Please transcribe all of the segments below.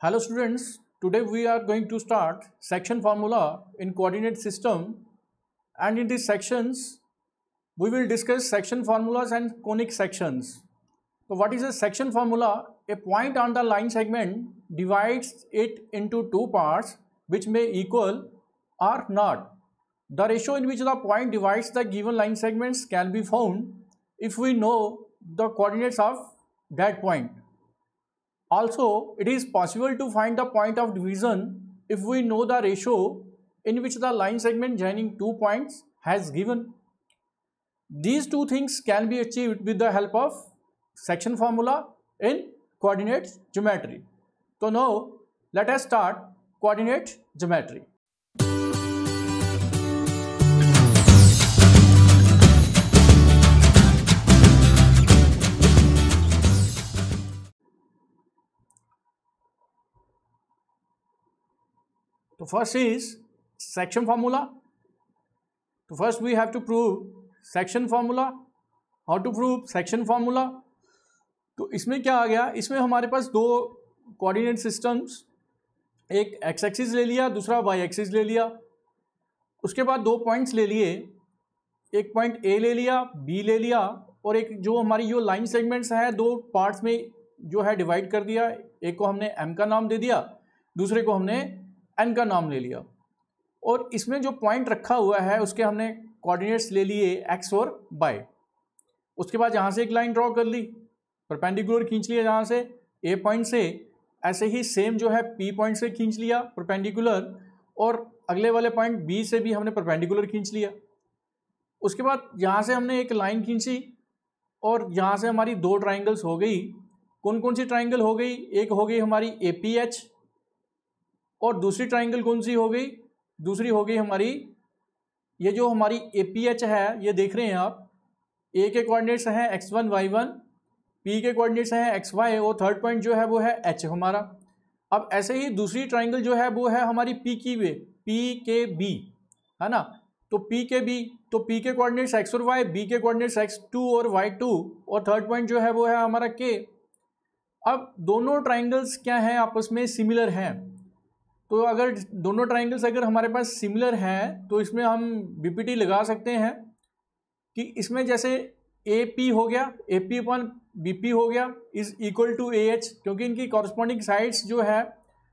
Hello students, today we are going to start section formula in coordinate system, and in these sections we will discuss section formulas and conic sections. So what is a section formula? A point on the line segment divides it into two parts which may equal or not. The ratio in which the point divides the given line segments can be found if we know the coordinates of that point. Also, it is possible to find the point of division if we know the ratio in which the line segment joining two points has given. These two things can be achieved with the help of section formula in coordinate geometry. So now let us start coordinate geometry. So first is section formula. So first we have to prove section formula. How to prove section formula? तो इसमें क्या आ गया, इसमें हमारे पास दो coordinate systems, एक x axis ले लिया, दूसरा वाई एक्सिस ले लिया. उसके बाद दो पॉइंट्स ले लिए, एक पॉइंट ए ले लिया, बी ले लिया, और एक जो हमारी जो लाइन सेगमेंट्स है दो पार्ट्स में जो है डिवाइड कर दिया. एक को हमने एम का नाम दे दिया, दूसरे को हमने एन का नाम ले लिया. और इसमें जो पॉइंट रखा हुआ है उसके हमने कोऑर्डिनेट्स ले लिए एक्स और वाई. उसके बाद यहाँ से एक लाइन ड्रॉ कर ली, परपेंडिकुलर खींच लिया यहाँ से ए पॉइंट से, ऐसे ही सेम जो है पी पॉइंट से खींच लिया परपेंडिकुलर, और अगले वाले पॉइंट बी से भी हमने परपेंडिकुलर खींच लिया. उसके बाद यहाँ से हमने एक लाइन खींची और यहाँ से हमारी दो ट्राइंगल्स हो गई. कौन कौन सी ट्राइंगल हो गई? एक हो गई हमारी ए पी एच, और दूसरी ट्राइंगल कौन सी हो गई? दूसरी हो गई हमारी ये जो हमारी ए पी एच है, ये देख रहे हैं आप, ए के कोऑर्डिनेट्स हैं x1 y1, पी के कोऑर्डिनेट्स हैं xy, और थर्ड पॉइंट जो है वो है h हमारा. अब ऐसे ही दूसरी ट्राइंगल जो है वो है हमारी पी की वे, पी के बी, है ना. तो पी के बी, तो पी के कोऑर्डिनेट्स x और y, बी के कोऑर्डिनेट्स x2 और y2, और थर्ड पॉइंट जो है वो है हमारा k. अब दोनों ट्राइंगल्स क्या हैं? आपस में सिमिलर हैं. तो अगर दोनों ट्राइंगल्स अगर हमारे पास सिमिलर हैं तो इसमें हम बीपीटी लगा सकते हैं कि इसमें जैसे ए पी हो गया, A P upon B P हो गया is equal to A H, क्योंकि इनकी कॉरस्पॉन्डिंग साइड्स जो है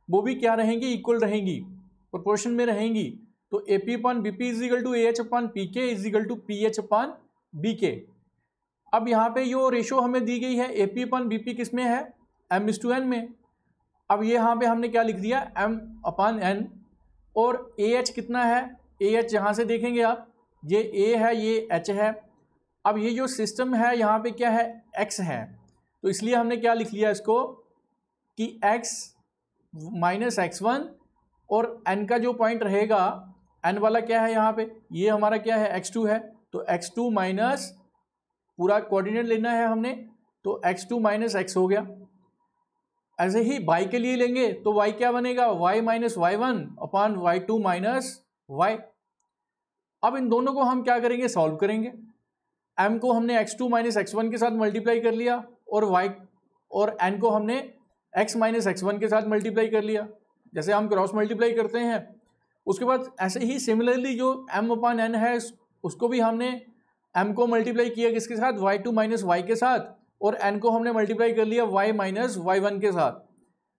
वो भी क्या रहेंगी? इक्वल रहेंगी, प्रोपोर्शन में रहेंगी. तो A P upon B P is equal to A H upon P K is equal to P H upon B K. अब यहाँ पे जो रेशो हमें दी गई है A P upon B P किस में है? एम इज टू एन में. अब ये यहाँ पे हमने क्या लिख दिया? m अपान n. और ए एच कितना है? ए एच यहाँ से देखेंगे आप, ये a है, ये h है. अब ये जो सिस्टम है यहाँ पे क्या है? x है. तो इसलिए हमने क्या लिख लिया इसको कि x माइनस x1, और n का जो पॉइंट रहेगा n वाला क्या है यहाँ पे? ये हमारा क्या है? x2 है. तो x2 माइनस पूरा कोऑर्डिनेट लेना है हमने, तो x2 माइनस x हो गया. ऐसे ही y के लिए लेंगे तो y क्या बनेगा? y minus y1 upon y2 minus y. अब इन दोनों को हम क्या करेंगे? सॉल्व करेंगे. m को हमने x2 माइनस x1 के साथ मल्टीप्लाई कर लिया, और y और n को हमने x माइनस x1 के साथ मल्टीप्लाई कर लिया, जैसे हम क्रॉस मल्टीप्लाई करते हैं. उसके बाद ऐसे ही सिमिलरली जो m अपॉन n है उसको भी हमने m को मल्टीप्लाई किया किसके साथ? y2 माइनस y के साथ, और n को हमने मल्टीप्लाई कर लिया y माइनस y1 के साथ.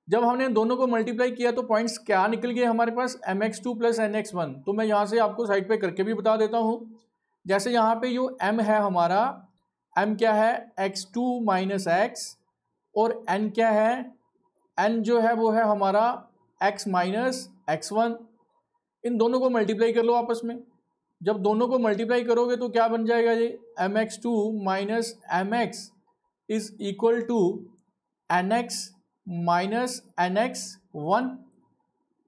जब हमने दोनों को मल्टीप्लाई किया तो पॉइंट्स क्या निकल गए हमारे पास? mx2 plus nx1. तो मैं यहाँ से आपको साइड पे करके भी बता देता हूँ. जैसे यहाँ पे जो m है हमारा, m क्या है? x2 माइनस x, और n क्या है? n जो है वो है हमारा x माइनस x1. इन दोनों को मल्टीप्लाई कर लो आपस में. जब दोनों को मल्टीप्लाई करोगे तो क्या बन जाएगा ये? mx2 minus mx is equal to nx minus nx1.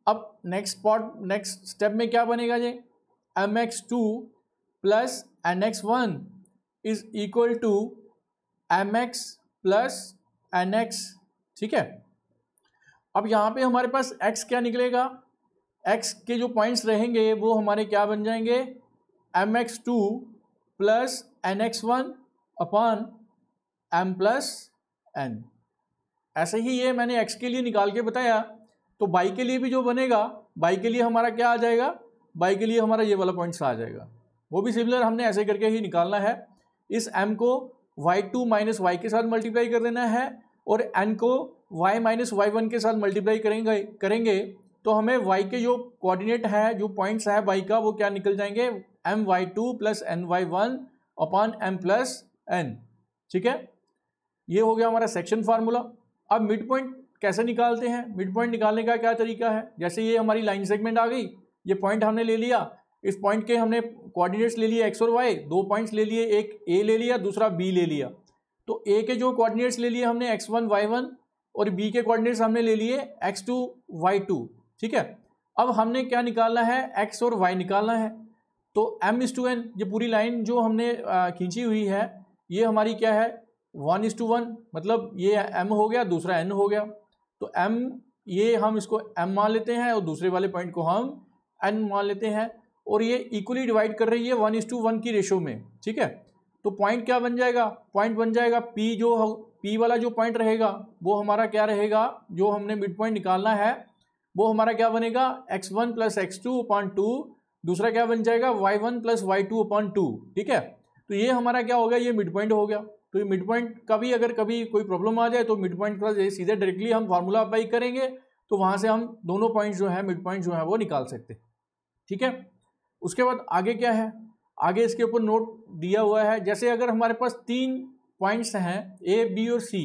अब नेक्स्ट स्टेप में क्या बनेगा ये? mx2 plus nx1 is equal to mx plus nx. ठीक है. अब यहाँ पे हमारे पास x क्या निकलेगा? x के जो पॉइंट्स रहेंगे वो हमारे क्या बन जाएंगे? mx2 plus nx1 upon m plus n. ऐसे ही ये मैंने x के लिए निकाल के बताया, तो y के लिए भी जो बनेगा, y के लिए हमारा क्या आ जाएगा, y के लिए हमारा ये वाला पॉइंट्स आ जाएगा। वो भी सिमिलर हमने ऐसे करके ही निकालना है। इस m को y2 माइनस y के साथ मल्टीप्लाई कर देना है और n को y माइनस y1 के साथ मल्टीप्लाई करेंगे तो हमें y के जो कोऑर्डिनेट है, जो पॉइंट्स है y का, वो क्या निकल जाएंगे, my2 plus ny1 upon m plus n। ठीक है, ये हो गया हमारा सेक्शन फार्मूला। अब मिड पॉइंट कैसे निकालते हैं, मिड पॉइंट निकालने का क्या तरीका है। जैसे ये हमारी लाइन सेगमेंट आ गई, ये पॉइंट हमने ले लिया, इस पॉइंट के हमने कोऑर्डिनेट्स ले लिए x और y, दो पॉइंट्स ले लिए, एक a ले लिया, दूसरा b ले लिया। तो a के जो कोऑर्डिनेट्स ले लिए हमने x1 y1 और b के कोऑर्डिनेट्स हमने ले लिए x2 y2। ठीक है, अब हमने क्या निकालना है, x और y निकालना है। तो m/n, ये पूरी लाइन जो हमने खींची हुई है, ये हमारी क्या है, 1:1, मतलब ये m हो गया, दूसरा n हो गया। तो m, ये हम इसको m मान लेते हैं और दूसरे वाले पॉइंट को हम n मान लेते हैं, और ये इक्वली डिवाइड कर रही है 1:1 की रेशो में। ठीक है, तो पॉइंट क्या बन जाएगा, पॉइंट बन जाएगा p, जो p वाला जो पॉइंट रहेगा वो हमारा क्या रहेगा, जो हमने मिड पॉइंट निकालना है वो हमारा क्या बनेगा, x1 प्लस x2 अपॉन 2, दूसरा क्या बन जाएगा, y1 प्लस y2 अपॉन 2। ठीक है, तो ये हमारा क्या हो गया, ये मिड पॉइंट हो गया। तो ये मिड पॉइंट का भी अगर कभी कोई प्रॉब्लम आ जाए तो मिड पॉइंट का सीधे डायरेक्टली हम फार्मूला अप्लाई करेंगे, तो वहाँ से हम दोनों पॉइंट जो है, मिड पॉइंट जो है वो निकाल सकते हैं। ठीक है, उसके बाद आगे क्या है, आगे इसके ऊपर नोट दिया हुआ है। जैसे अगर हमारे पास 3 पॉइंट्स हैं A, B और C,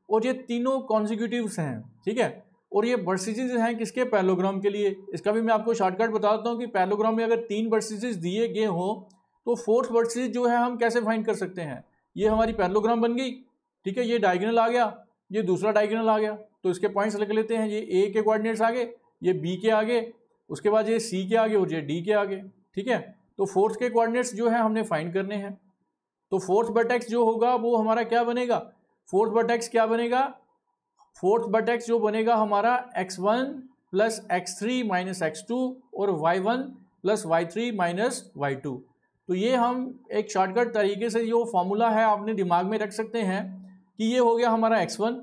और ये तीनों कॉन्जिक्यूटिव्स हैं, ठीक है, और ये वर्टिसेस हैं किसके, पैरेललोग्राम के लिए। इसका भी मैं आपको शॉर्टकट बताता हूँ कि पैरेललोग्राम में अगर 3 वर्टिसेस दिए गए हों तो फोर्थ वर्टिस जो है हम कैसे फाइंड कर सकते हैं। ये हमारी पैरेललोग्राम बन गई। ठीक है, ये डायगोनल आ गया, ये दूसरा डायगोनल आ गया, तो इसके पॉइंट्स लिख लेते हैं। ये A के कोऑर्डिनेट्स आगे, ये B के आगे, उसके बाद ये C के आगे और ये D के आगे। ठीक है, तो फोर्थ के कोऑर्डिनेट्स जो है हमने फाइंड करने हैं। तो फोर्थ वर्टेक्स जो होगा वो हमारा क्या बनेगा, फोर्थ वर्टेक्स क्या बनेगा, फोर्थ वर्टेक्स जो बनेगा हमारा x1 plus x3 minus x2 और y1 plus y3 minus y2। तो ये हम एक शॉर्टकट तरीके से जो फॉर्मूला है आपने दिमाग में रख सकते हैं कि ये हो गया हमारा x1,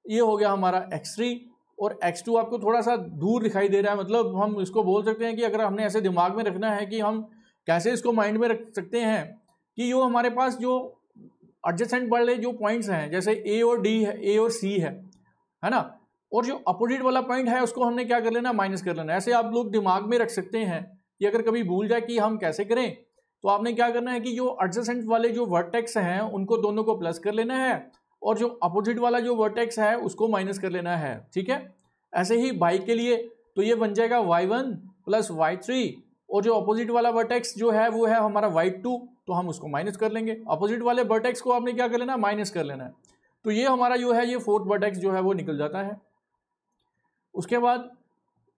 ये हो गया हमारा x3 और x2 आपको थोड़ा सा दूर दिखाई दे रहा है। मतलब हम इसको बोल सकते हैं कि अगर हमने ऐसे दिमाग में रखना है कि हम कैसे इसको माइंड में रख सकते हैं कि जो हमारे पास जो एडजेसेंट वाले जो पॉइंट्स हैं, जैसे A और D है, A और C है ना, और जो अपोजिट वाला पॉइंट है उसको हमने क्या कर लेना, माइनस कर लेना। ऐसे आप लोग दिमाग में रख सकते हैं कि अगर कभी भूल जाए कि हम कैसे करें, तो आपने क्या करना है कि जो एडजेसेंट वाले जो वर्टेक्स हैं उनको दोनों को प्लस कर लेना है और जो अपोजिट वाला जो वर्टेक्स है उसको माइनस कर लेना है। ठीक है, ऐसे ही y के लिए तो ये बन जाएगा y1 प्लस y3 और जो अपोजिट वाला वर्टेक्स जो है वो है हमारा y2, तो हम उसको माइनस कर लेंगे। अपोजिट वाले वर्टेक्स को आपने क्या कर लेना, माइनस कर लेना है। तो ये हमारा जो है ये फोर्थ वर्टेक्स जो है वो निकल जाता है। उसके बाद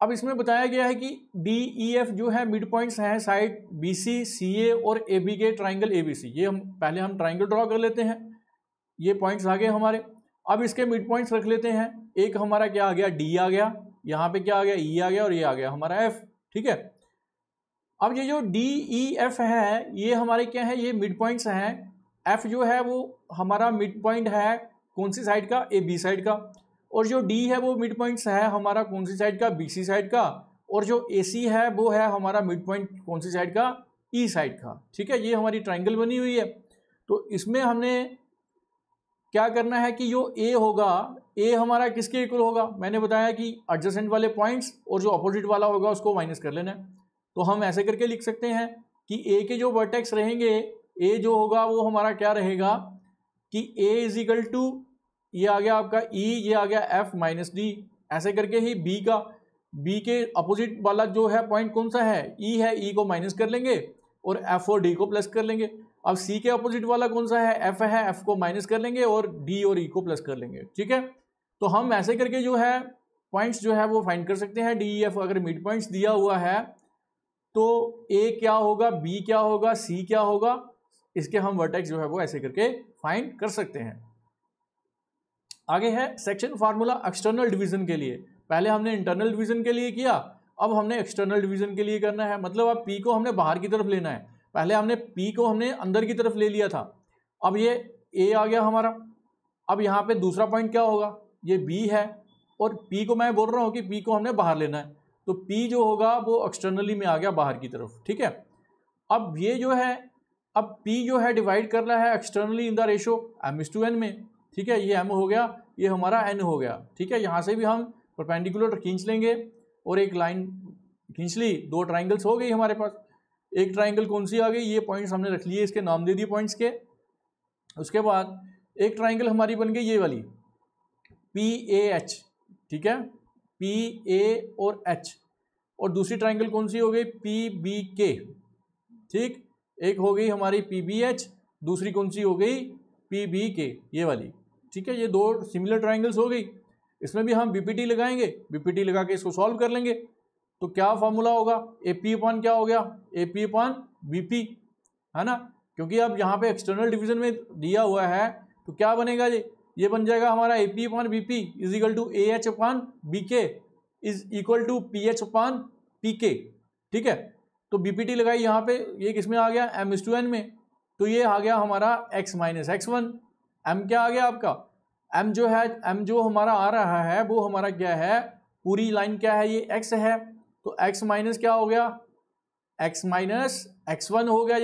अब इसमें बताया गया है कि DEF जो है मिड पॉइंट्स हैं साइड BC, CA और AB के ट्राइंगल ABC। ये हम पहले ट्राइंगल ड्रॉ कर लेते हैं, ये पॉइंट्स आ गए हमारे। अब इसके मिड पॉइंट्स रख लेते हैं। एक हमारा क्या आ गया, D आ गया, यहाँ पे क्या आ गया, E आ गया और ये आ गया हमारा F। ठीक है, अब ये जो DEF है ये हमारे क्या है, ये मिड पॉइंट्स हैं। F जो है वो हमारा मिड पॉइंट है कौन सी साइड का, AB साइड का, और जो D है वो मिड पॉइंट्स है हमारा कौन सी साइड का, BC साइड का, और जो AC है वो है हमारा मिड पॉइंट कौन सी साइड का, E साइड का। ठीक है, ये हमारी ट्राइंगल बनी हुई है। तो इसमें हमने क्या करना है कि जो A होगा, A हमारा किसके इक्वल होगा, मैंने बताया कि एडजेसेंट वाले पॉइंट्स, और जो अपोजिट वाला होगा उसको माइनस कर लेना है। तो हम ऐसे करके लिख सकते हैं कि A के जो वर्टेक्स रहेंगे, A जो होगा वो हमारा क्या रहेगा कि A इज इक्वल टू, ये आ गया आपका E, ये आ गया F माइनस D। ऐसे करके ही B के अपोजिट वाला जो है पॉइंट कौन सा है, E है, E को माइनस कर लेंगे और F और D को प्लस कर लेंगे। अब C के अपोजिट वाला कौन सा है, F है, F को माइनस कर लेंगे और D और E को प्लस कर लेंगे। ठीक है, तो हम ऐसे करके जो है पॉइंट्स जो है वो फाइंड कर सकते हैं। DEF अगर मिड पॉइंट्स दिया हुआ है तो A क्या होगा, B क्या होगा, C क्या होगा, इसके हम वर्टेक्स जो है वो ऐसे करके फाइंड कर सकते हैं। आगे है सेक्शन फार्मूला एक्सटर्नल डिवीजन के लिए। पहले हमने इंटरनल डिवीजन के लिए किया, अब हमने एक्सटर्नल डिवीजन के लिए करना है। मतलब अब P को हमने बाहर की तरफ लेना है, पहले हमने P को हमने अंदर की तरफ ले लिया था। अब ये A आ गया हमारा। अब यहाँ पे दूसरा पॉइंट क्या होगा, ये बी है, और पी को मैं बोल रहा हूँ कि पी को हमने बाहर लेना है, तो पी जो होगा वो एक्सटर्नली में आ गया बाहर की तरफ, ठीक है। अब ये जो है, अब पी जो है डिवाइड कर रहा है externally in the ratio m/n में, ठीक है। ये m हो गया, ये हमारा n हो गया, ठीक है। यहाँ से भी हम परपेंडिकुलर खींच लेंगे और एक लाइन खींच ली, दो ट्राइंगल्स हो गई हमारे पास। एक ट्राइंगल कौन सी आ गई, ये पॉइंट्स हमने रख लिए, इसके नाम दे दिए पॉइंट्स के। उसके बाद एक ट्राइंगल हमारी बन गई ये वाली PAH, ठीक है, PA और H। और दूसरी ट्राइंगल कौन सी हो गई, PBK, ठीक। एक हो गई हमारी PBH, दूसरी कौन सी हो गई, PBK, ये वाली, ठीक है। ये दो सिमिलर ट्राइंगल्स हो गई। इसमें भी हम BPT लगाएंगे, BPT लगा के इसको सॉल्व कर लेंगे। तो क्या फॉर्मूला होगा, AP अपॉन क्या हो गया, AP अपॉन BP, है ना। क्योंकि अब यहाँ पे एक्सटर्नल डिवीजन में दिया हुआ है, तो क्या बनेगा ये बन जाएगा हमारा AP upon BP is equal to AH upon BK is equal to PH upon PK, ठीक है। तो BPT लगाई यहाँ पे, ये किसमें आ गया, m/n में, तो ये आ गया हमारा x माइनस x1। m क्या आ गया आपका, m जो है, m जो हमारा आ रहा है वो हमारा क्या है, पूरी लाइन क्या है, ये x है, तो x माइनस क्या हो गया, x माइनस x1 हो गया।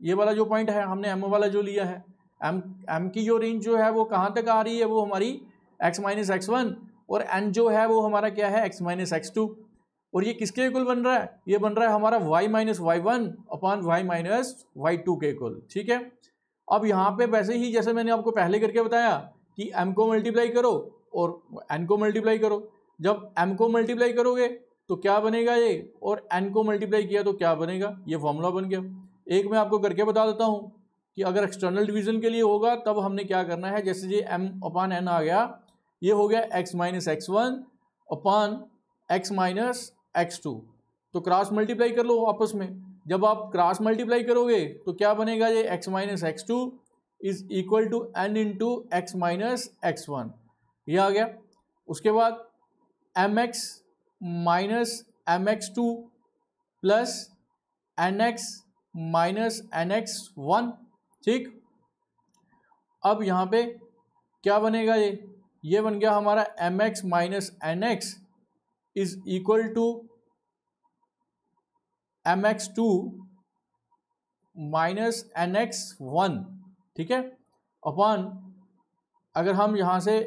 ये वाला जो पॉइंट है हमने m वाला जो लिया है, m की जो रेंज जो है वो कहाँ तक आ रही है, वो हमारी x माइनस x1, और n जो है वो हमारा क्या है, x माइनस x2। और ये किसके इक्वल बन रहा है, ये बन रहा है हमारा y minus y1 upon y minus y2 के इक्वल, ठीक है। अब यहाँ पे वैसे ही जैसे मैंने आपको पहले करके बताया कि m को मल्टीप्लाई करो और n को मल्टीप्लाई करो। जब m को मल्टीप्लाई करोगे तो क्या बनेगा ये, और n को मल्टीप्लाई किया तो क्या बनेगा, ये फॉर्मूला बन गया। एक मैं आपको करके बता देता हूँ कि अगर एक्सटर्नल डिवीजन के लिए होगा तब हमने क्या करना है, जैसे ये m अपॉन n आ गया, ये हो गया x minus x1 upon x minus x2, तो क्रॉस मल्टीप्लाई कर लो आपस में। जब आप क्रॉस मल्टीप्लाई करोगे तो क्या बनेगा, ये x minus x2 is equal to n into X minus x1, ये आ गया। उसके बाद mx minus mx2 plus nx minus nx1, ठीक। अब यहाँ पे क्या बनेगा, ये बन गया हमारा mx minus nx is equal to mx2 minus nx1, ठीक है, अपॉन अगर हम यहाँ से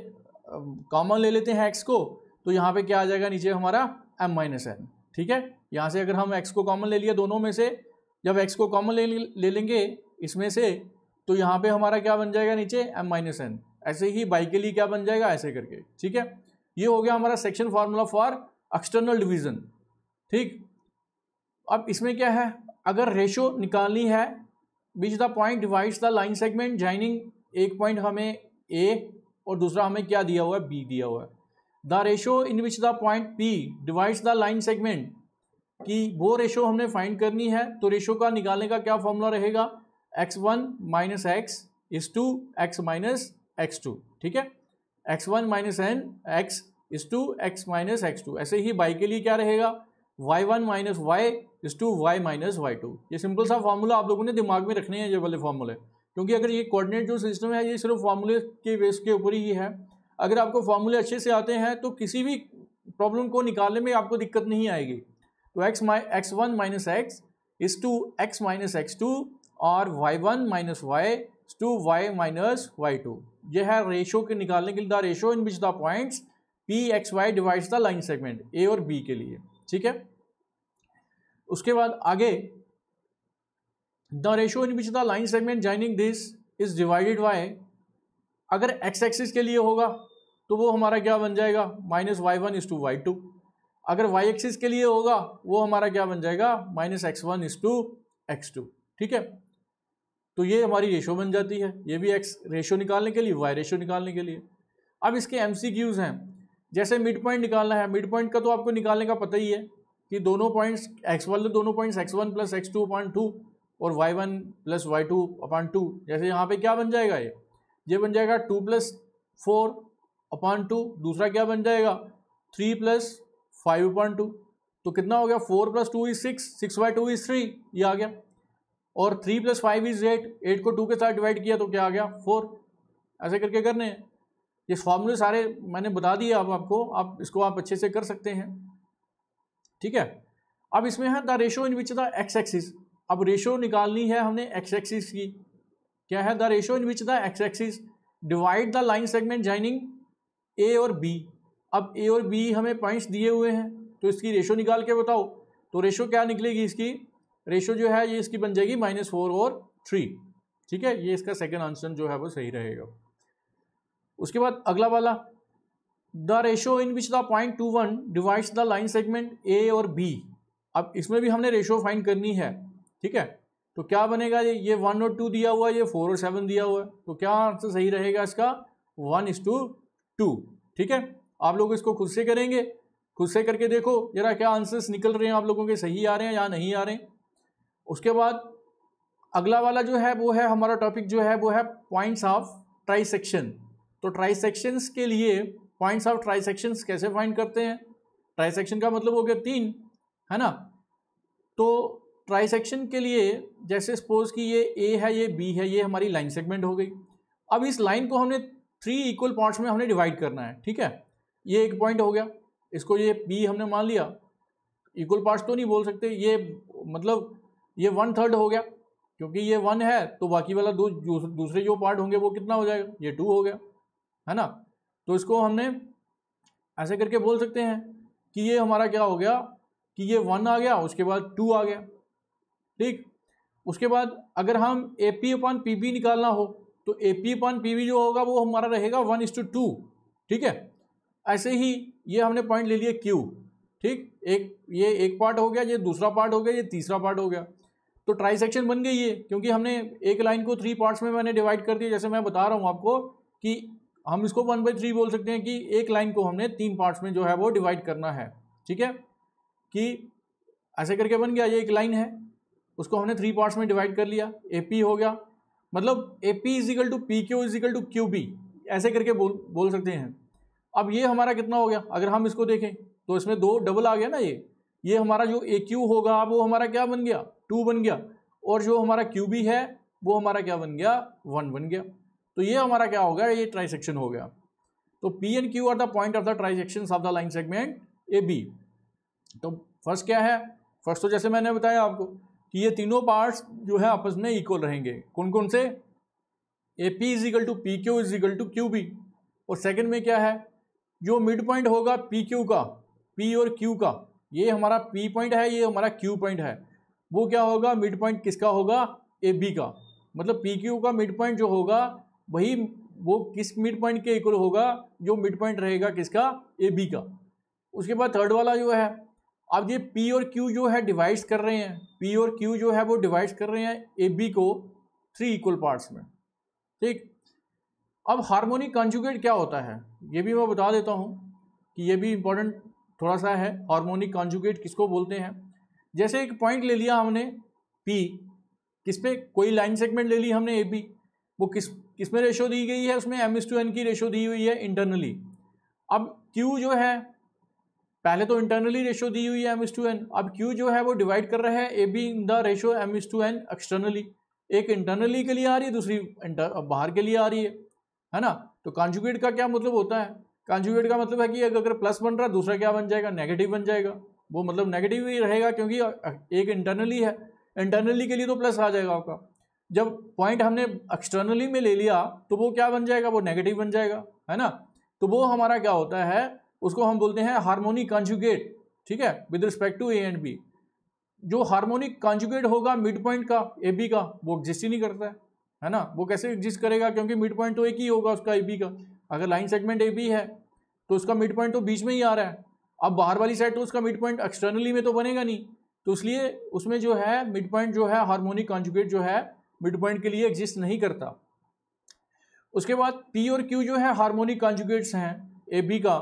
कॉमन ले लेते हैं x को, तो यहाँ पे क्या आ जाएगा नीचे हमारा m माइनस n, ठीक है। यहाँ से अगर हम x को कॉमन ले लिया दोनों में से, जब x को कॉमन ले लेंगे इसमें से, तो यहाँ पे हमारा क्या बन जाएगा नीचे m माइनस n। ऐसे ही बाई के लिए क्या बन जाएगा, ऐसे करके, ठीक है। ये हो गया हमारा section formula for external division, ठीक। अब इसमें क्या है, अगर रेशो निकालनी है which the point divides the line segment joining, एक पॉइंट हमें A और दूसरा हमें क्या दिया हुआ है, B दिया हुआ है। The ratio in which the point P divides the line segment, कि वो रेशो हमने फाइंड करनी है, तो रेशो का निकालने का क्या फॉर्मूला रहेगा, x1 minus x is to x minus x2, ठीक है। x1 minus n x is to x minus x2। ऐसे ही बाई के लिए क्या रहेगा, y1 minus y is to y minus y2। ये सिंपल सा फॉर्मूला आप लोगों ने दिमाग में रखने हैं, ये वाले फॉर्मूले, क्योंकि अगर ये कोऑर्डिनेट जो सिस्टम है ये सिर्फ फॉर्मूले के बेस के ऊपर ही है। अगर आपको फॉर्मूले अच्छे से आते हैं तो किसी भी प्रॉब्लम को निकालने में आपको दिक्कत नहीं आएगी। तो x1 minus x is to x minus x2 और y1 minus y is to y minus y2। यह है रेशो के निकालने के लिए, the ratio in which the points p x y divides the line segment A और B के लिए, ठीक है। उसके बाद आगे, the ratio in which the line segment joining this is divided by, अगर x एक्सिस के लिए होगा तो वो हमारा क्या बन जाएगा, minus y1 is to y2। अगर y एक्सिस के लिए होगा वो हमारा क्या बन जाएगा, minus x1 is to x2, ठीक है। तो ये हमारी रेशो बन जाती है, ये भी x रेशो निकालने के लिए, y रेशो निकालने के लिए। अब इसके MCQs हैं, जैसे मिड पॉइंट निकालना है, मिड पॉइंट का तो आपको निकालने का पता ही है कि दोनों पॉइंट्स x वाले दोनों points x1 plus x2 upon 2 और y1 प्लस y2 अपॉन 2। जैसे यहाँ पे क्या बन जाएगा, ये बन जाएगा 2 प्लस 4 अपॉन 2, दूसरा क्या बन जाएगा 3 प्लस 5 अपॉन 2। तो कितना हो गया, 4 प्लस 2 इज 6, 6 बाई 2 इज 3, ये आ गया। और 3 प्लस 5 इज 8, 8 को 2 के साथ डिवाइड किया तो क्या आ गया 4। ऐसे करके करने हैं। ये फॉर्मूले सारे मैंने बता दिए अब आपको, आप इसको आप अच्छे से कर सकते हैं, ठीक है। अब इसमें है the ratio in which the X axis, अब रेशो निकालनी है हमने एक्स एक्सिस की। क्या है? The ratio in which the X axis divide the line segment joining A और बी। अब ए और बी हमें पॉइंट्स दिए हुए हैं, तो इसकी रेशो निकाल के बताओ। तो रेशो क्या निकलेगी इसकी? रेशो जो है ये इसकी बन जाएगी -4 और 3, ठीक है। ये इसका सेकंड आंसर जो है वो सही रहेगा। उसके बाद अगला वाला, the ratio in which the point 2 1 divides the line segment A और बी। अब इसमें भी हमने रेशो फाइंड करनी है, ठीक है। तो क्या बनेगा? ये 1 और 2 दिया हुआ है, ये 4 और 7 दिया हुआ है, तो क्या आंसर सही रहेगा इसका? 1:2, ठीक है। आप लोग इसको खुद से करेंगे, खुद से करके देखो जरा क्या आंसर्स निकल रहे हैं आप लोगों के, सही आ रहे हैं या नहीं आ रहे हैं। उसके बाद अगला वाला जो है वो है हमारा टॉपिक जो है वो है पॉइंट्स ऑफ ट्राइसेक्शन। तो ट्राइसेक्शंस के लिए पॉइंट्स ऑफ ट्राइसेक्शंस कैसे फाइंड करते हैं? ट्राइसेक्शन का मतलब हो गया 3, है ना। तो ट्राइसेक्शन के लिए जैसे सपोज कि ये ए है, ये बी है, ये हमारी लाइन सेगमेंट हो गई। अब इस लाइन को हमने 3 इक्वल पार्ट्स में हमने डिवाइड करना है, ठीक है। ये एक पॉइंट हो गया, इसको ये बी हमने मान लिया, इक्वल पार्ट्स तो नहीं बोल सकते, ये मतलब ये 1/3 हो गया, क्योंकि ये 1 है तो बाकी वाला दूसरे जो पार्ट होंगे वो कितना हो जाएगा? ये 2 हो गया, है ना। तो इसको हमने ऐसे करके बोल सकते हैं कि ये हमारा क्या हो गया कि ये 1 आ गया, उसके बाद 2 आ गया, ठीक। उसके बाद अगर हम AP/PB निकालना हो तो AP/PB जो होगा वो हमारा रहेगा 1:2, ठीक है। ऐसे ही ये हमने पॉइंट ले लिया Q, ठीक। ये एक पार्ट हो गया, ये दूसरा पार्ट हो गया, ये तीसरा पार्ट हो गया। तो ट्राइसेक्शन बन गई ये, क्योंकि हमने एक लाइन को 3 पार्ट्स में मैंने डिवाइड कर दिया। जैसे मैं बता रहा हूँ आपको कि हम इसको 1/3 बोल सकते हैं कि एक लाइन को हमने 3 पार्ट्स में जो है वो डिवाइड करना है, ठीक है। कि ऐसे करके बन गया, ये एक लाइन है, उसको हमने 3 पार्ट्स में डिवाइड कर लिया, AP हो गया, मतलब AP = PQ = QB, ऐसे करके बोल सकते हैं। अब ये हमारा कितना हो गया? अगर हम इसको देखें तो इसमें 2 डबल आ गया ना, ये हमारा जो AQ होगा वो हमारा क्या बन गया? 2 बन गया, और जो हमारा QB है वो हमारा क्या बन गया? 1 बन गया। तो ये हमारा क्या हो गया? ये ट्राइसेक्शन हो गया। तो P and Q are the point of the trisections of the line segment AB। तो फर्स्ट क्या है? फर्स्ट तो जैसे मैंने बताया आपको कि ये तीनों पार्ट्स जो है आपस में इक्वल रहेंगे। कौन कौन से? AP = PQ = QB। और सेकंड में क्या है? जो मिड पॉइंट होगा PQ का, P और Q का, ये हमारा P पॉइंट है, ये हमारा Q पॉइंट है, वो क्या होगा? मिड पॉइंट किसका होगा? AB का। मतलब PQ का मिड पॉइंट जो होगा वही वो किस मिड पॉइंट के इक्वल होगा? जो मिड पॉइंट रहेगा किसका? AB का। उसके बाद थर्ड वाला जो है, अब ये P और Q जो है डिवाइड कर रहे हैं, P और Q जो है वो डिवाइड कर रहे हैं AB को 3 इक्वल पार्ट्स में, ठीक। अब हार्मोनिक कॉन्जुगेट क्या होता है ये भी मैं बता देता हूँ कि ये भी इंपॉर्टेंट थोड़ा सा है। हार्मोनिक कॉन्जुगेट किसको बोलते हैं? जैसे एक पॉइंट ले लिया हमने P, किस पे? कोई लाइन सेगमेंट ले ली हमने AB, वो किस में रेशो दी गई है? उसमें M/N की रेशो दी हुई है इंटरनली। अब Q जो है, पहले तो इंटरनली रेशो दी हुई है M/N, अब Q जो है वो डिवाइड कर रहा है AB in the ratio M/N externally. एक इंटरनली के लिए आ रही है, दूसरी बाहर के लिए आ रही है ना। तो कॉन्जुगेट का क्या मतलब होता है? कॉन्जुगेट का मतलब है कि अगर प्लस बन रहा है, दूसरा क्या बन जाएगा? नेगेटिव बन जाएगा। वो मतलब नेगेटिव ही रहेगा, क्योंकि एक इंटरनली है, इंटरनली के लिए तो प्लस आ जाएगा आपका। जब पॉइंट हमने एक्सटर्नली में ले लिया तो वो क्या बन जाएगा? वो नेगेटिव बन जाएगा, है ना। तो वो हमारा क्या होता है? उसको हम बोलते हैं हार्मोनिक कॉन्जुगेट, ठीक है, with respect to A and B। जो हार्मोनिक कॉन्जुगेट होगा मिड पॉइंट का AB का, वो एग्जिस्ट ही नहीं करता है ना। वो कैसे एग्जिस्ट करेगा? क्योंकि मिड पॉइंट तो एक ही होगा उसका AB का। अगर लाइन सेगमेंट AB है तो उसका मिड पॉइंट तो बीच में ही आ रहा है। अब बाहर वाली साइड तो उसका मिड पॉइंट एक्सटर्नली में तो बनेगा नहीं, तो इसलिए उसमें जो है मिड पॉइंट जो है हार्मोनिक कॉन्जुगेट जो है मिड पॉइंट के लिए एग्जिस्ट नहीं करता। उसके बाद P और Q जो है हार्मोनिक कॉन्जुगेट्स हैं AB का।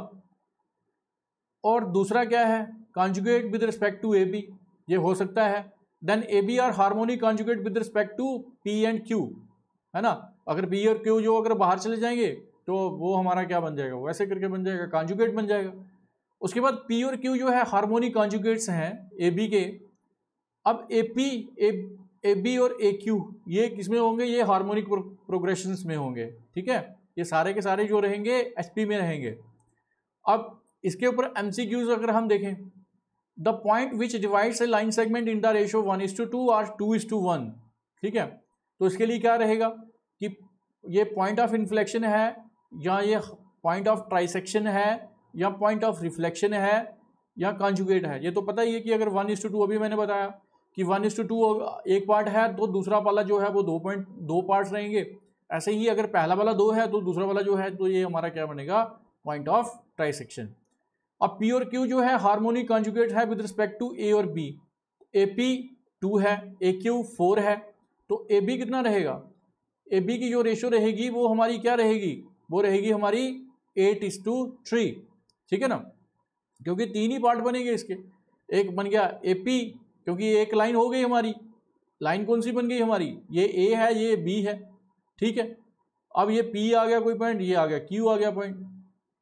और दूसरा क्या है? Conjugate with respect to AB, ये हो सकता है। Then AB are harmonic conjugate with respect to P and Q, है ना। अगर P और Q जो अगर बाहर चले जाएंगे तो वो हमारा क्या बन जाएगा? वो ऐसे करके बन जाएगा, कॉन्जुगेट बन जाएगा। उसके बाद P और Q जो है हार्मोनिक कॉन्जुगेट्स हैं AB के। अब AB और AQ ये किस में होंगे? ये हार्मोनिक प्रोग्रेशंस में होंगे, ठीक है। ये सारे के सारे जो रहेंगे एचपी में रहेंगे। अब इसके ऊपर एमसीक्यूज अगर हम देखें, the point which divides A line segment in the ratio 1:2 और 2:1, ठीक है। तो इसके लिए क्या रहेगा कि ये पॉइंट ऑफ इन्फ्लेक्शन है या ये पॉइंट ऑफ ट्राइसेक्शन है या पॉइंट ऑफ रिफ्लेक्शन है या कॉन्जुगेट है। ये तो पता ही है कि अगर 1:2, अभी मैंने बताया कि 1:2 एक पार्ट है तो दूसरा वाला जो है वो 2 पार्ट्स रहेंगे। ऐसे ही अगर पहला वाला 2 है तो दूसरा वाला जो है तो ये हमारा क्या बनेगा, पॉइंट ऑफ ट्राइसेक्शन। अब पी और क्यू जो है हार्मोनिक कॉन्जुगेट है विद रिस्पेक्ट टू ए और बी। ए पी 2 है, ए क्यू 4 है, तो ए बी कितना रहेगा, ए बी की जो रेशियो रहेगी वो हमारी क्या रहेगी, वो रहेगी हमारी 8:3, ठीक है ना, क्योंकि 3 ही पार्ट बनेंगे इसके। एक बन गया ए पी, क्योंकि एक लाइन हो गई हमारी, लाइन कौन सी बन गई हमारी, ये ए है ये बी है, ठीक है। अब ये पी आ गया कोई पॉइंट, ये आ गया क्यू आ गया पॉइंट,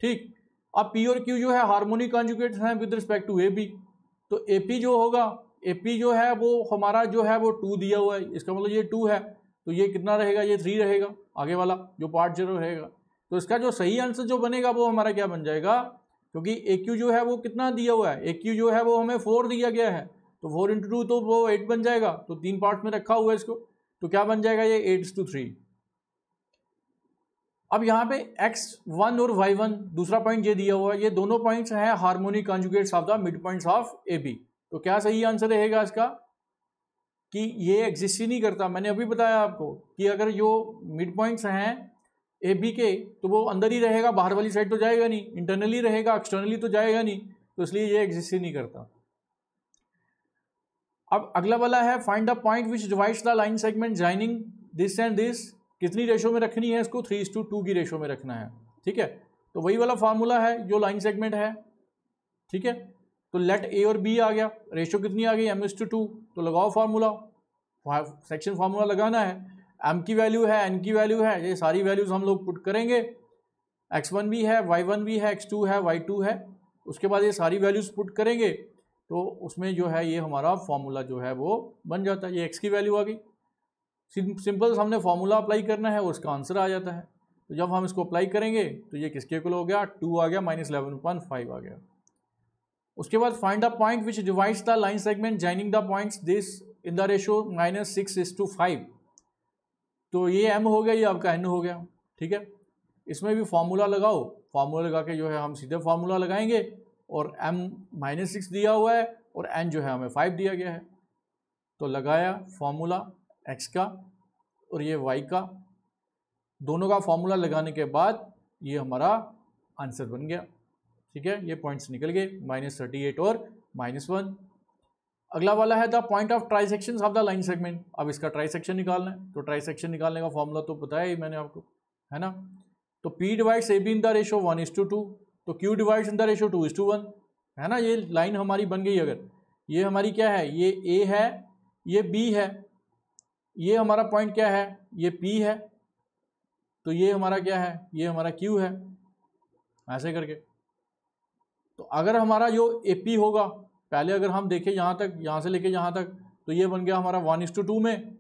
ठीक। अब पी और क्यू जो है हार्मोनिक कॉन्जुगेट हैं with respect to A B, तो ए पी जो होगा, ए पी जो है वो हमारा जो है वो 2 दिया हुआ है, इसका मतलब ये 2 है, तो ये कितना रहेगा, ये 3 रहेगा आगे वाला जो पार्ट 0 रहेगा। तो इसका जो सही आंसर जो बनेगा वो हमारा क्या बन जाएगा, क्योंकि ए क्यू जो है वो कितना दिया हुआ है, ए क्यू जो है वो हमें 4 दिया गया है, तो 4 × 2 तो वो 8 बन जाएगा, तो 3 पार्ट में रखा हुआ है इसको, तो क्या बन जाएगा ये 8:3। अब यहाँ पे x1 और y1 दूसरा पॉइंट ये दिया हुआ है, ये दोनों पॉइंट्स हैं harmonic conjugates of the mid points of A B. तो क्या सही आंसर रहेगा इसका कि ये एग्जिस्ट ही नहीं करता। मैंने अभी बताया आपको कि अगर जो मिड पॉइंट्स हैं ए बी के तो वो अंदर ही रहेगा, बाहर वाली साइड तो जाएगा नहीं, इंटरनली रहेगा, एक्सटर्नली तो जाएगा नहीं, तो इसलिए ये एग्जिस्ट ही नहीं करता। अब अगला वाला है find the point which divides the line segment joining this and this. कितनी रेशो में रखनी है इसको, 3:2 की रेशो में रखना है, ठीक है। तो वही वाला फार्मूला है जो लाइन सेगमेंट है, ठीक है। तो लेट ए और बी आ गया, रेशो कितनी आ गई, m:2, तो लगाओ फार्मूला, सेक्शन फार्मूला लगाना है। m की वैल्यू है, n की वैल्यू है, ये सारी वैल्यूज हम लोग पुट करेंगे, x1 भी है, y1 भी है, x2 है, y2 है, उसके बाद ये सारी वैल्यूज पुट करेंगे तो उसमें जो है ये हमारा फॉर्मूला जो है वो बन जाता है। ये x की वैल्यू आ गई, सिंपल हमने फॉर्मूला अप्लाई करना है और उसका आंसर आ जाता है। तो जब हम इसको अप्लाई करेंगे तो ये किसके इक्वल हो गया, 2 आ गया, -11.5 आ गया। उसके बाद find the point which divides the line segment joining the points this in the ratio -6:5। तो ये m हो गया, ये आपका n हो गया, ठीक है। इसमें भी फार्मूला लगाओ, फार्मूला लगा के जो है हम सीधे फार्मूला लगाएंगे, और m -6 दिया हुआ है और n जो है हमें 5 दिया गया है, तो लगाया फार्मूला x का और ये y का, दोनों का फार्मूला लगाने के बाद ये हमारा आंसर बन गया, ठीक है। ये पॉइंट्स निकल गए, -38 और -1। अगला वाला है the point of trisection of the line segment. अब इसका ट्राइसेक्शन निकालना है, तो ट्राइसेक्शन निकालने का फॉर्मूला तो बताया ही मैंने आपको, है ना। तो P divides AB in the ratio 1:2, तो Q divides in the ratio 2:1, है ना। ये लाइन हमारी बन गई, अगर ये हमारी क्या है, ये A है, ये B है, ये हमारा पॉइंट क्या है, ये P है, तो ये हमारा क्या है, ये हमारा Q है, ऐसे करके। तो अगर हमारा जो AP होगा, पहले अगर हम देखें यहाँ तक, यहाँ से लेके यहाँ तक, तो ये बन गया हमारा 1:2 में।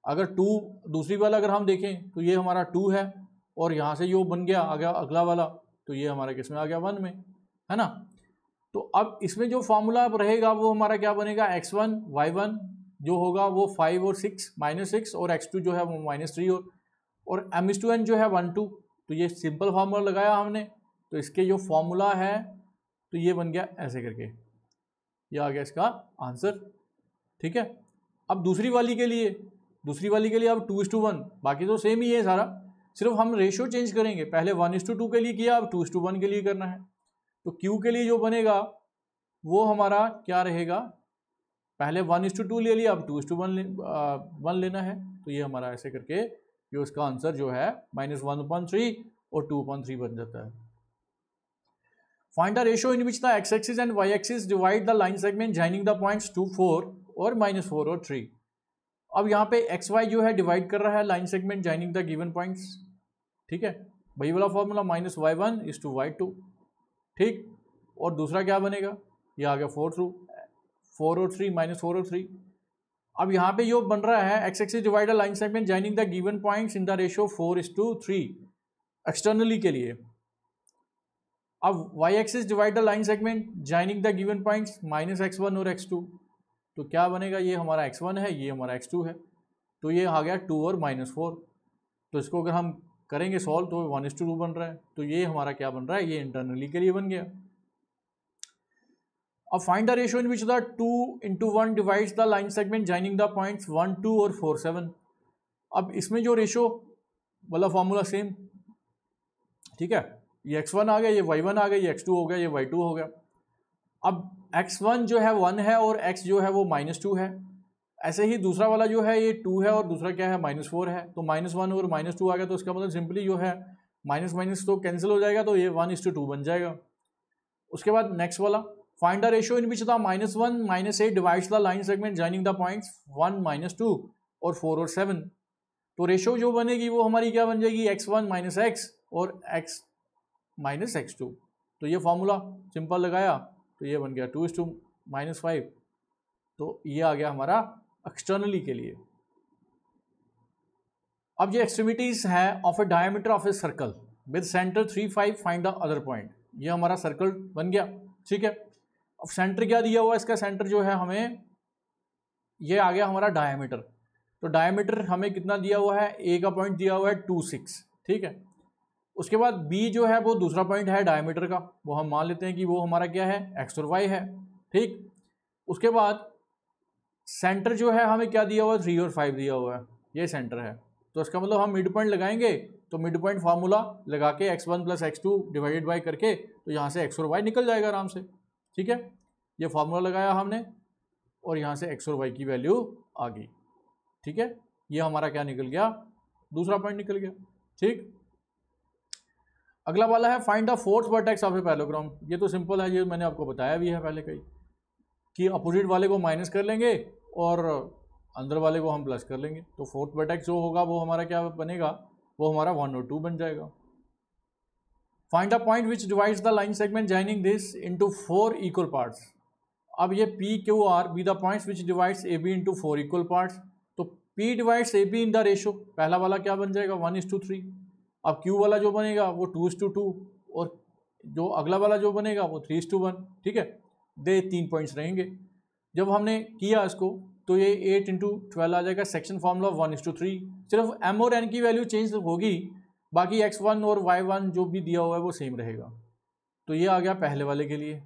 अगर 2 दूसरी वाला अगर हम देखें तो ये हमारा 2 है, और यहाँ से जो बन गया आ गया अगला वाला, तो ये हमारा किस में आ गया, 1 में, है ना। तो अब इसमें जो फार्मूला अब रहेगा वो हमारा क्या बनेगा, x1 y1 जो होगा वो 5 और 6 -6, और x2 जो है वो -3 और m:n जो है 1:2। तो ये सिंपल फार्मूला लगाया हमने, तो इसके जो फार्मूला है तो ये बन गया ऐसे करके, ये आ गया इसका आंसर, ठीक है। अब दूसरी वाली के लिए अब 2:1, बाकी तो सेम ही है सारा, सिर्फ हम रेशियो चेंज करेंगे। पहले 1:2 के लिए किया, अब 2:1 के लिए करना है। तो Q के लिए जो बनेगा वो हमारा क्या रहेगा, पहले 1:2 ले लिया, अब 2:1 लेना है, तो ये हमारा ऐसे करके जो इसका आंसर जो है -1/3 और 2/3 बन जाता है। Find the ratio in which the x axis and y axis divide the line segment joining the points 2, 4 और -4 और 3। अब यहाँ पे xy जो है डिवाइड कर रहा है line segment joining the given points, ठीक है। वही वाला फॉर्मूला -y1:y2, ठीक। और दूसरा क्या बनेगा, ये आ गया 4 और 3, -4 और 3। अब यहाँ पे जो बन रहा है x axis divide the line segment joining the given points in the ratio 4:3। Externally के लिए। अब Y axis divide the line segment joining the given points minus x1 और x2, तो क्या बनेगा, ये हमारा x1 है, ये हमारा x2 है, तो ये आ गया 2 और -4। तो इसको अगर हम करेंगे सॉल्व तो 1:2 बन रहा है, तो ये हमारा क्या बन रहा है, ये इंटरनली के लिए बन गया। अब find the ratio in which the 2:1 divides the line segment joining the points 1, 2 और 4, 7। अब इसमें जो रेशियो वाला फॉर्मूला सेम, ठीक है, ये x1 आ गया, ये y1 आ गया, ये x2 हो गया, ये y2 हो गया। अब x1 जो है 1 है और x जो है वो -2 है। ऐसे ही दूसरा वाला जो है ये 2 है और दूसरा क्या है -4 है, तो -1 और -2 आ गया, तो इसका मतलब सिंपली जो है माइनस माइनस तो कैंसिल हो जाएगा, तो ये 1:2 बन जाएगा। उसके बाद नेक्स्ट वाला, find the ratio in which the -1, -8 divides the line segment joining the points 1, -2 और 4 और 7। तो रेशियो जो बनेगी वो हमारी क्या बन जाएगी, x1 - x और x - x2। तो ये फॉर्मूला सिंपल लगाया तो ये बन गया 2:-5, तो ये आ गया हमारा एक्सटर्नली के लिए। अब ये एक्सट्रीमिटीज है of A diameter of a circle with centre 3, 5, find the other point. ये हमारा सर्कल बन गया, ठीक है। अब सेंटर क्या दिया हुआ है, इसका सेंटर जो है हमें, ये आ गया हमारा डायमीटर। तो डायमीटर हमें कितना दिया हुआ है, ए का पॉइंट दिया हुआ है 2, 6, ठीक है। उसके बाद बी जो है वो दूसरा पॉइंट है डायमीटर का, वो हम मान लेते हैं कि वो हमारा क्या है, एक्स और वाई है, ठीक। उसके बाद सेंटर जो है हमें क्या दिया हुआ है, 3 और 5 दिया हुआ है, ये सेंटर है। तो इसका मतलब हम मिड पॉइंट लगाएंगे, तो मिड पॉइंट फार्मूला लगा के x1 + x2 डिवाइडेड बाई करके, तो यहाँ से x और y निकल जाएगा आराम से, ठीक है। ये फार्मूला लगाया हमने और यहाँ से x और y की वैल्यू आ गई, ठीक है। ये हमारा क्या निकल गया, दूसरा पॉइंट निकल गया, ठीक। अगला वाला है find the fourth vertex of a parallelogram. ये तो सिंपल है, ये मैंने आपको बताया भी है पहले कहीं, कि अपोजिट वाले को माइनस कर लेंगे और अंदर वाले को हम प्लस कर लेंगे, तो फोर्थ वर्टेक्स जो होगा वो हमारा क्या बनेगा, वो हमारा 1 और 2 बन जाएगा। Find the point which divides the line segment joining this into 4 equal parts. अब ये P, Q, R be the points which divides AB into 4 equal parts. तो P divides AB in the ratio, पहला वाला क्या बन जाएगा, 1:3। अब Q वाला जो बनेगा वो 2:2 और जो अगला वाला जो बनेगा वो 3:1, ठीक है। दे 3 पॉइंट्स रहेंगे। जब हमने किया इसको तो ये 8 × 12 आ जाएगा, सेक्शन फार्मूला 1:3। सिर्फ m और n की वैल्यू चेंज होगी, बाकी x1 और y1 जो भी दिया हुआ है वो सेम रहेगा। तो ये आ गया पहले वाले के लिए,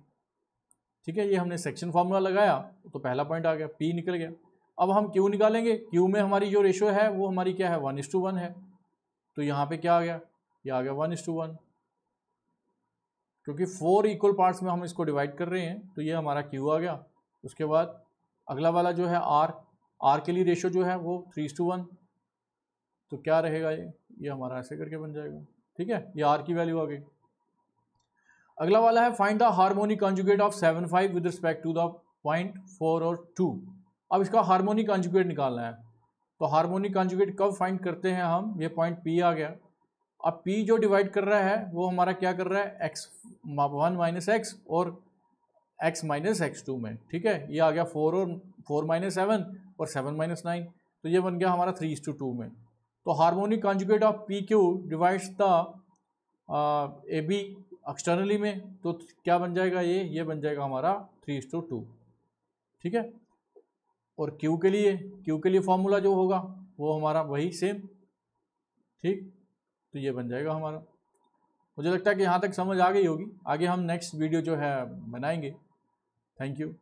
ठीक है। ये हमने सेक्शन फार्मूला लगाया तो पहला पॉइंट आ गया, P निकल गया। अब हम Q निकालेंगे, Q में हमारी जो रेशियो है वो हमारी क्या है, 1:1 है। तो यहाँ पे क्या आ गया, ये आ गया 1:1, क्योंकि 4 इक्वल पार्ट्स में हम इसको डिवाइड कर रहे हैं, तो ये हमारा Q आ गया। उसके बाद अगला वाला जो है R के लिए रेशियो जो है वो 3:1, तो क्या रहेगा, ये हमारा ऐसे करके बन जाएगा, ठीक है। ये R की वैल्यू आ गई। अगला वाला है find the harmonic conjugate of 7, 5 with respect to the point 4 और 2। अब इसका हार्मोनिक कॉन्जुगेट निकालना है, तो हार्मोनिक कॉन्जुगेट कब फाइंड करते हैं हम, ये पॉइंट P आ गया। अब P जो डिवाइड कर रहा है वो हमारा क्या कर रहा है, x1 - x और x - x2 में, ठीक है। ये आ गया 4 और 4 - 7 और 7 - 9, तो ये बन गया हमारा 3:2 में। तो harmonic conjugate of PQ divides the AB externally में, तो क्या बन जाएगा, ये बन जाएगा हमारा 3:2, ठीक है। और Q के लिए फॉर्मूला जो होगा वो हमारा वही सेम, ठीक। तो ये बन जाएगा हमारा। मुझे लगता है कि यहाँ तक समझ आ गई होगी, आगे हम नेक्स्ट वीडियो जो है बनाएंगे। Thank you.